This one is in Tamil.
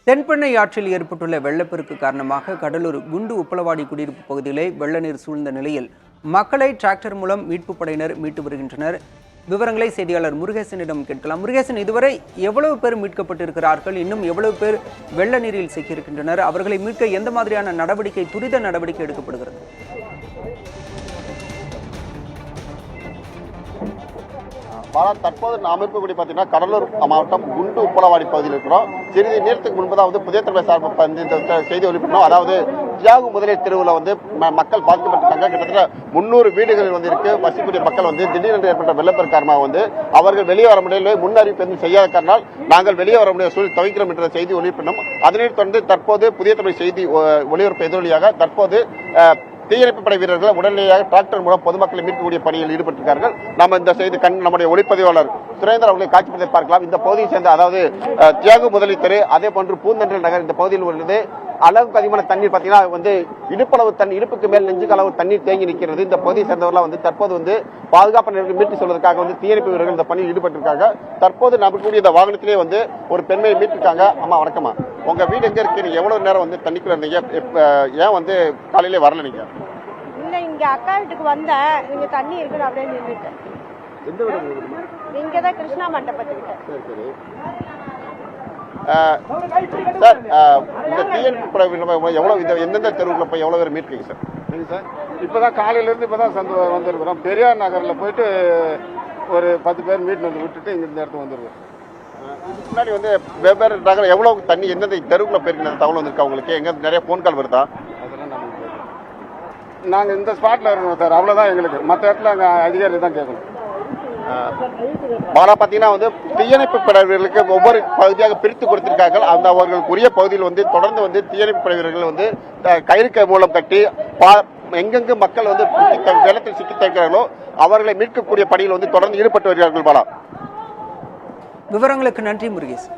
தென்பெண்ணை ஆற்றில் ஏற்பட்டுள்ள வெள்ளப்பெருக்கு காரணமாக கடலூர் குண்டு உப்பளவாடி குடியிருப்பு பகுதியிலே வெள்ள நீர் சூழ்ந்த நிலையில் மக்களை டிராக்டர் மூலம் மீட்பு படையினர் மீட்டு வருகின்றனர். விவரங்களை செய்தியாளர் முருகேசனிடம் கேட்கலாம். முருகேசன், இதுவரை எவ்வளவு பேர் மீட்கப்பட்டிருக்கிறார்கள்? இன்னும் எவ்வளவு பேர் வெள்ள நீரில் சிக்கியிருக்கின்றனர்? அவர்களை மீட்க எந்த மாதிரியான துரித நடவடிக்கை எடுக்கப்படுகிறது? தற்போது நாம் இருக்கக்கூடிய பார்த்தீங்கன்னா கடலூர் மாவட்டம் குண்டு உப்பளவாடி பகுதியில் இருக்கிறோம். சிறிது நேரத்துக்கு முன்பு புதிய தலைமை சார்பு செய்தி ஒளிபரப்பணும். அதாவது தியாகு முதலில் தெருவில் மக்கள் பாதிக்கப்பட்டிருக்காங்க. கிட்டத்தட்ட 300 வீடுகள் இருக்கு. வசிக்கூடிய மக்கள் திடீரென்று ஏற்பட்ட வெள்ளப்பெருக்கு காரணமாக அவர்கள் வெளியே வர முடியல. முன்னறிவிப்பு எதுவும் செய்யாத காரணம் நாங்கள் வெளியே வர முடியாத சூழல் தவிக்கிறோம் என்ற செய்தி ஒளிபரப்பணும். அதனைத் தொடர்ந்து தற்போது புதிய தமிழ் செய்தி ஒளிபரப்பு எதிரொலியாக தற்போது தீயணைப்பு படை வீரர்கள் உடனடியாக டிராக்டர் மூலம் பொதுமக்களை மீட்கக்கூடிய பணியில் ஈடுபட்டிருக்கார்கள். நம்ம இந்த செய்தி நம்முடைய ஒளிப்பதிவாளர் சுரேந்தர் அவர்களை காட்சிப்படுத்தி பார்க்கலாம். இந்த பகுதியை சேர்ந்த அதாவது தியாகு முதலி தெரு, அதே போன்று பூந்தன்றல் நகர் இந்த பகுதியில் உள்ளது. அளவுக்கு அதிகமான தண்ணீர் பார்த்தீங்கன்னா இடுப்பளவு தண்ணி, இடுப்புக்கு மேல் நெஞ்சுக்கு அளவு தண்ணீர் தேங்கி நிற்கிறது. இந்த பகுதியை சேர்ந்தவர்கள் தற்போது பாதுகாப்பு மீட்டு சொல்வதற்காக தீயணைப்பு வீரர்கள் இந்த பணியில் ஈடுபட்டிருக்காங்க. தற்போது நமக்கு இந்த வாகனத்திலே ஒரு பெண்மையை மீட்டிருக்காங்க. அம்மா வணக்கம்மா, உங்க வீடு எங்க இருக்கு? நீங்க எவ்வளவு நேரம் தண்ணிக்குள்ள இருந்தீங்க? ஏன் காலையிலே வரல? நீங்க இல்ல, இங்க அக்கா வீட்டுக்கு வந்தேன். இங்க தண்ணி இருக்குது அப்படியே நின்றுட்டு. எந்த வீடு? இங்கதான் கிருஷ்ணா மண்டபத்துக்கிட்ட. சரி சார், இந்த தீயணைப்பு படை எவ்வளவு எந்தெந்த தெருவுக்குள்ள போய் எவ்வளவு பேர் மீட்கிறீங்க சார்? சரிங்க சார், இப்பதான் காலையில இருந்து இப்பதான் வந்திருக்கிறோம். பெரியார் நகர்ல போயிட்டு ஒரு 10 பேர் மீட்டு விட்டுட்டு இங்க இந்த இடத்துக்கு வந்துருக்கோம். முன்னாடி வெவ்வேறு நகரம் எவ்வளவு தண்ணி எந்தெந்த தெருவுக்குள்ள போயிருக்கிற தகவல் வந்திருக்கு அவங்களுக்கு? எங்க நிறைய போன் கால் வருதா? அதெல்லாம் நமக்கு நாங்க இந்த ஸ்பாட்ல இருக்கணும் சார், அவ்வளவுதான் எங்களுக்கு. மற்ற இடத்துல அங்க அதிகாரி தான் கேட்கணும். பாத்தீங்கன்னா தீயணைப்பு படை வீரர்களுக்கு ஒவ்வொரு பகுதியாக பிரித்து கொடுத்திருக்கார்கள். அந்த அவர்களுக்கு உரிய பகுதியில் தொடர்ந்து தீயணைப்பு படை வீரர்கள் கயிறு மூலம் கட்டி எங்கெங்கு மக்கள் வெள்ளத்தில் சிக்கி தவிர்க்கிறார்களோ அவர்களை மீட்கக்கூடிய பணியில் தொடர்ந்து ஈடுபட்டு வருகிறார்கள். விவரங்களுக்கு நன்றி முருகேசன்.